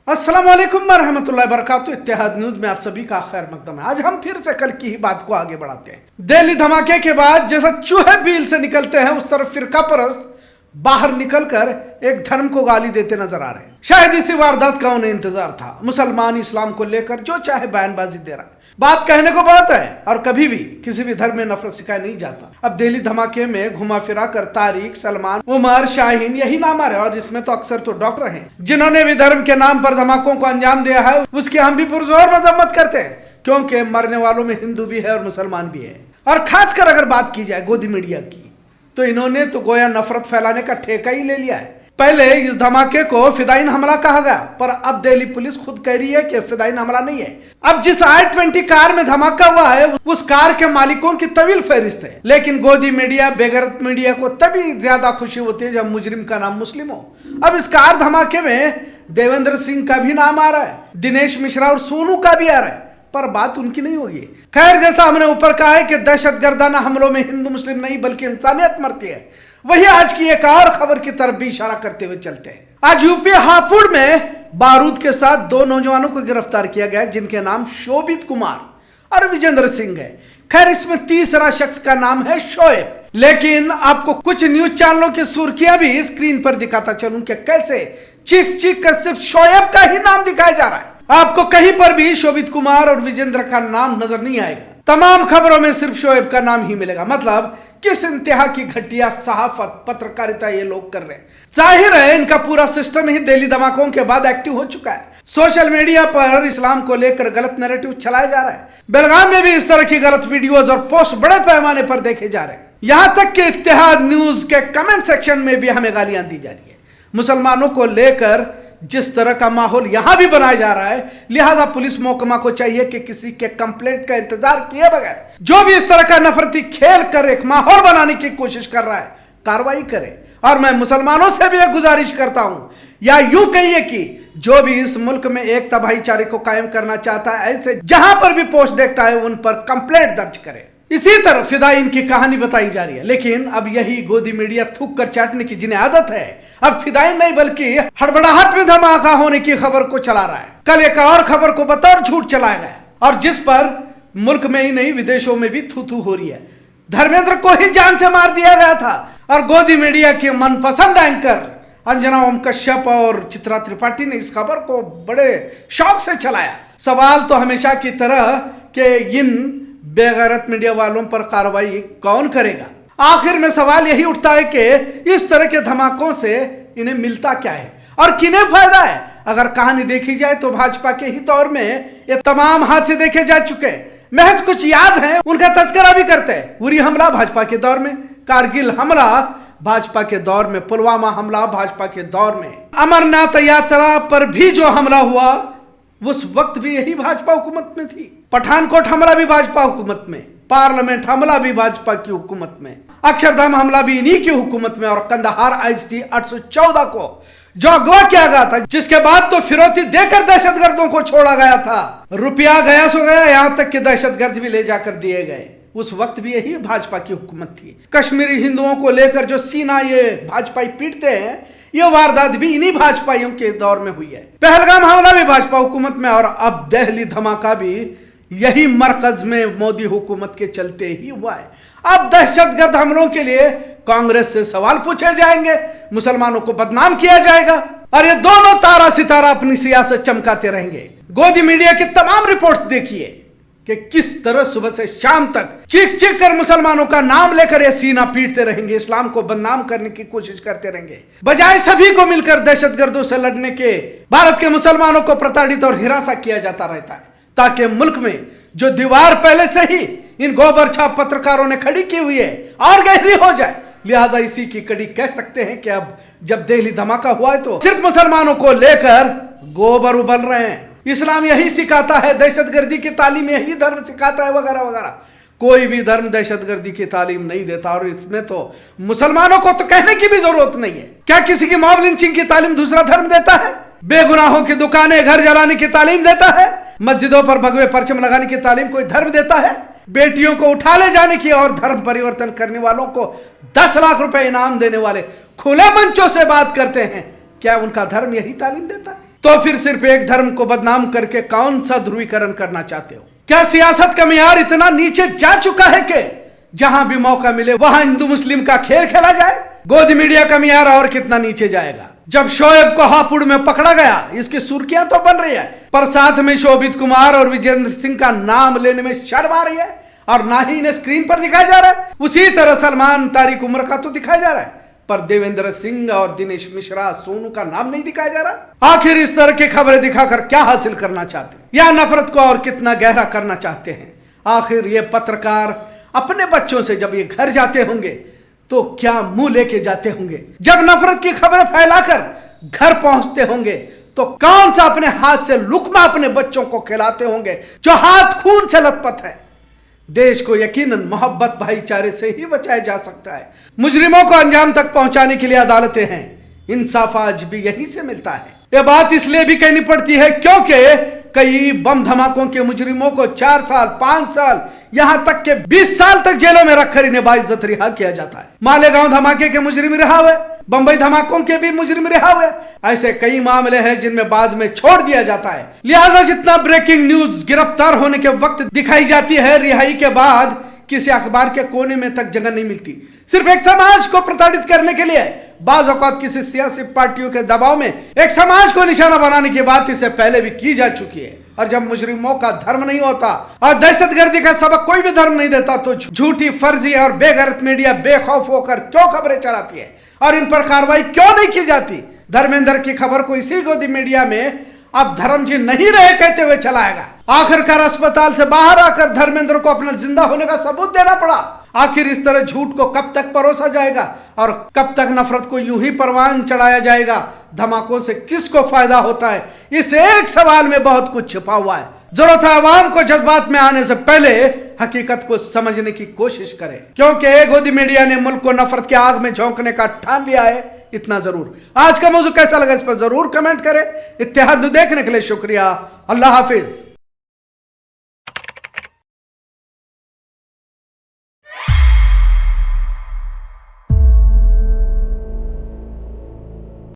अस्सलाम वालेकुम वरहमतुल्लाहि वबरकातुहू। इत्तेहाद न्यूज में आप सभी का खैर मकदम है। आज हम फिर से कल की ही बात को आगे बढ़ाते हैं। दिल्ली धमाके के बाद जैसा चूहे बिल से निकलते हैं उस तरफ फिरका परस्त बाहर निकलकर एक धर्म को गाली देते नजर आ रहे हैं। शायद इसी वारदात का उन्हें इंतजार था। मुसलमान इस्लाम को लेकर जो चाहे बयानबाजी दे रहा है। बात कहने को बहुत है और कभी भी किसी भी धर्म में नफरत सिखाया नहीं जाता। अब दिल्ली धमाके में घुमा फिरा कर तारिक, सलमान, उमर, शाहीन यही नाम आ रहे हैं और इसमें तो अक्सर तो डॉक्टर हैं जिन्होंने भी धर्म के नाम पर धमाकों को अंजाम दिया है। उसकी हम भी पुरजोर मजम्मत करते हैं क्योंकि मरने वालों में हिंदू भी है और मुसलमान भी है। और खासकर अगर बात की जाए गोदी मीडिया की तो इन्होंने तो गोया नफरत फैलाने का ठेका ही ले लिया है। पहले इस धमाके को फिदाइन हमला कहा गया, पर अब दिल्ली पुलिस खुद कह रही है कि फिदाइन हमला नहीं है। अब जिस i20 कार में धमाका हुआ है उस कार के मालिकों की तवील फहरिस्त है, लेकिन गोदी मीडिया, बेगैरत मीडिया को तभी ज्यादा खुशी होती है जब मुजरिम का नाम मुस्लिम हो। अब इस कार धमाके में देवेंद्र सिंह का भी नाम आ रहा है, दिनेश मिश्रा और सोनू का भी आ रहा है, पर बात उनकी नहीं होगी। खैर, जैसा हमने ऊपर कहा है कि दहशतगर्दाना हमलों में हिंदू मुस्लिम नहीं बल्कि इंसानियत मरती है, वही आज की एक और खबर की तरफ भी इशारा करते हुए चलते हैं। आज यूपी हापुड़ में बारूद के साथ दो नौजवानों को गिरफ्तार किया गया जिनके नाम शोभित कुमार और विजेंद्र सिंह है। खैर, इसमें तीसरा शख्स का नाम है शोएब, लेकिन आपको कुछ न्यूज चैनलों की सुर्खियां भी स्क्रीन पर दिखाता चलूं कि कैसे चीख चीख कर सिर्फ शोएब का ही नाम दिखाया जा रहा है। आपको कहीं पर भी शोभित कुमार और विजेंद्र का नाम नजर नहीं आएगा। तमाम खबरों में सिर्फ शोएब का नाम ही मिलेगा। मतलब किस इंतहा की घटिया सहाफत, पत्रकारिता ये लोग कर रहे हैं। जाहिर है इनका पूरा सिस्टम ही दिल्ली धमाकों के बाद एक्टिव हो चुका है। सोशल मीडिया पर इस्लाम को लेकर गलत नैरेटिव चलाया जा रहा है। बेलगाम में भी इस तरह की गलत वीडियोज और पोस्ट बड़े पैमाने पर देखे जा रहे हैं। यहां तक कि इत्तेहाद न्यूज के कमेंट सेक्शन में भी हमें गालियां दी जा रही है। मुसलमानों को लेकर जिस तरह का माहौल यहां भी बनाया जा रहा है, लिहाजा पुलिस महकमा को चाहिए कि किसी के कंप्लेंट का इंतजार किए बगैर जो भी इस तरह का नफरती खेल कर एक माहौल बनाने की कोशिश कर रहा है, कार्रवाई करे। और मैं मुसलमानों से भी एक गुजारिश करता हूं, या यूं कहिए कि जो भी इस मुल्क में एकता भाईचारे को कायम करना चाहता है, ऐसे जहां पर भी पोस्ट देखता है उन पर कंप्लेंट दर्ज करे। इसी तरह फिदाइन की कहानी बताई जा रही है, लेकिन अब यही गोदी मीडिया थूक कर चाटने की जिन्हें आदत है, अब फिदाइन नहीं बल्कि हड़बड़ाहट में धमाका होने की खबर को चला रहा है। कल एक और खबर को बतौर झूठ चलाया गया और जिस पर मुल्क में ही नहीं विदेशों में भी थू थू हो रही है। धर्मेंद्र को ही जान से मार दिया गया था और गोदी मीडिया के मनपसंद एंकर अंजना ओम कश्यप और चित्रा त्रिपाठी ने इस खबर को बड़े शौक से चलाया। सवाल तो हमेशा की तरह कि इन बेगैरत मीडिया वालों पर कार्रवाई कौन करेगा। आखिर में सवाल यही उठता है कि इस तरह के धमाकों से इन्हें मिलता क्या है और किन्हें फायदा है। अगर कहानी देखी जाए तो भाजपा के ही दौर में ये तमाम हादसे देखे जा चुके हैं। महज कुछ याद है, उनका तस्करा भी करते हैं। उरी हमला भाजपा के दौर में, कारगिल हमला भाजपा के दौर में, पुलवामा हमला भाजपा के दौर में, अमरनाथ यात्रा पर भी जो हमला हुआ उस वक्त भी यही भाजपा हुकूमत में थी। पठानकोट हमला भी भाजपा हुकूमत में, पार्लियामेंट हमला भी भाजपा की हुकूमत में, अक्षरधाम हमला भी इन्हीं की हुकूमत में और कंदहार आईसी 814 को जो अगवा किया गया था, जिसके बाद तो फिरौती देकर दहशतगर्दों को छोड़ा गया था। रुपया गया सो गया, यहां तक कि दहशतगर्द भी ले जाकर दिए गए। उस वक्त भी यही भाजपा की हुकूमत थी। कश्मीरी हिंदुओं को लेकर जो सीना ये भाजपाई पीटते हैं, ये वारदात भी इन्हीं भाजपाइयों के दौर में हुई है। पहलगाम हमला भी भाजपा हुकूमत में और अब दिल्ली धमाका भी यही मरकज में मोदी हुकूमत के चलते ही हुआ है। अब दहशतगर्द हमलों के लिए कांग्रेस से सवाल पूछे जाएंगे, मुसलमानों को बदनाम किया जाएगा और ये दोनों तारा सितारा अपनी सियासत चमकाते रहेंगे। गोदी मीडिया की तमाम रिपोर्ट्स देखिए कि किस तरह सुबह से शाम तक चीख चीख कर मुसलमानों का नाम लेकर ये सीना पीटते रहेंगे, इस्लाम को बदनाम करने की कोशिश करते रहेंगे, बजाय सभी को मिलकर दहशतगर्दों से लड़ने के। भारत के मुसलमानों को प्रताड़ित और हिरासा किया जाता रहता है ताकि मुल्क में जो दीवार पहले से ही इन गोबर छाप पत्रकारों ने खड़ी की हुई है और गहरी हो जाए। लिहाजा इसी की कड़ी कह सकते हैं कि अब जब दिल्ली धमाका हुआ है तो सिर्फ मुसलमानों को लेकर गोबर उबल रहे हैं। इस्लाम यही सिखाता है, दहशतगर्दी की तालीम यही धर्म सिखाता है, वगैरह वगैरह। कोई भी धर्म दहशतगर्दी की तालीम नहीं देता और इसमें तो मुसलमानों को तो कहने की भी जरूरत नहीं है। क्या किसी की मॉब लिंचिंग की तालीम दूसरा धर्म देता है? बेगुनाहों की दुकानें, घर जलाने की तालीम देता है? मस्जिदों पर भगवे परचम लगाने की तालीम कोई धर्म देता है? बेटियों को उठा ले जाने की और धर्म परिवर्तन करने वालों को 10 लाख रुपए इनाम देने वाले खुले मंचों से बात करते हैं, क्या उनका धर्म यही तालीम देता है? तो फिर सिर्फ एक धर्म को बदनाम करके कौन सा ध्रुवीकरण करना चाहते हो? क्या सियासत का मियार इतना नीचे जा चुका है कि जहां भी मौका मिले वहां हिंदू मुस्लिम का खेल खेला जाए? गोदी मीडिया का मियार और कितना नीचे जाएगा? जब शोएब को हापुड़ में पकड़ा गया, इसकी सुर्खियां तो बन रही है, पर साथ में शोभित कुमार और विजेंद्र सिंह का नाम लेने में शर्म आ रही है, और ना ही इन्हें स्क्रीन पर दिखाया जा रहा है। उसी तरह सलमान तारिक उमर का तो दिखाया जा रहा है, पर देवेंद्र सिंह और दिनेश मिश्रा, सोनू का नाम नहीं दिखाया जा रहा। आखिर इस तरह की खबरें दिखाकर क्या हासिल करना चाहते हैं, या नफरत को और कितना गहरा करना चाहते हैं? आखिर ये पत्रकार अपने बच्चों से जब ये घर जाते होंगे तो क्या मुंह लेके जाते होंगे? जब नफरत की खबरें फैलाकर घर पहुंचते होंगे तो कौन सा अपने हाथ से लुकमा अपने बच्चों को खिलाते होंगे जो हाथ खून से लथपथ है? देश को यकीनन मोहब्बत भाईचारे से ही बचाया जा सकता है। मुजरिमों को अंजाम तक पहुंचाने के लिए अदालतें हैं, इंसाफ आज भी यहीं से मिलता है। यह बात इसलिए भी कहनी पड़ती है क्योंकि कई बम धमाकों के मुजरिमों को 4 साल, 5 साल, यहां तक के 20 साल तक जेलों में रखकर इन्हें बाइज्जत रिहा किया जाता है। मालेगांव धमाके के मुजरिम रिहा हुए, बंबई धमाकों के भी मुजरिम रिहा हुए। ऐसे कई मामले हैं जिनमें बाद में छोड़ दिया जाता है। लिहाजा जितना ब्रेकिंग न्यूज गिरफ्तार होने के वक्त दिखाई जाती है, रिहाई के बाद किसी अखबार के कोने में तक जगह नहीं मिलती। सिर्फ एक समाज को प्रताड़ित करने के लिए, बाज औकात किसी सियासी पार्टियों के दबाव में एक समाज को निशाना बनाने की बात इससे पहले भी की जा चुकी है। और जब मुजरिमों का धर्म नहीं होता और दहशतगर्दी का सबक कोई भी धर्म नहीं देता तो झूठी, फर्जी और बेगैरत मीडिया बेखौफ होकर क्यों खबरें चलाती है और इन पर कार्रवाई क्यों नहीं की जाती? धर्मेंद्र की खबर को इसी गोदी मीडिया में अब धर्म जी नहीं रहे कहते हुए चलाएगा। आखिरकार अस्पताल से बाहर आकर धर्मेंद्र को अपना जिंदा होने का सबूत देना पड़ा। आखिर इस तरह झूठ को कब तक परोसा जाएगा और कब तक नफरत को यूं ही परवान चढ़ाया जाएगा? धमाकों से किसको फायदा होता है? इस एक सवाल में बहुत कुछ छिपा हुआ है। जरूरत है अवाम को जज्बात में आने से पहले हकीकत को समझने की कोशिश करें, क्योंकि गोदी मीडिया ने मुल्क को नफरत की आग में झोंकने का ठान लिया है। इतना जरूर। आज का मौजू कैसा लगा इस पर जरूर कमेंट करें। इत्तेहाद देखने के लिए शुक्रिया। अल्लाह हाफिज।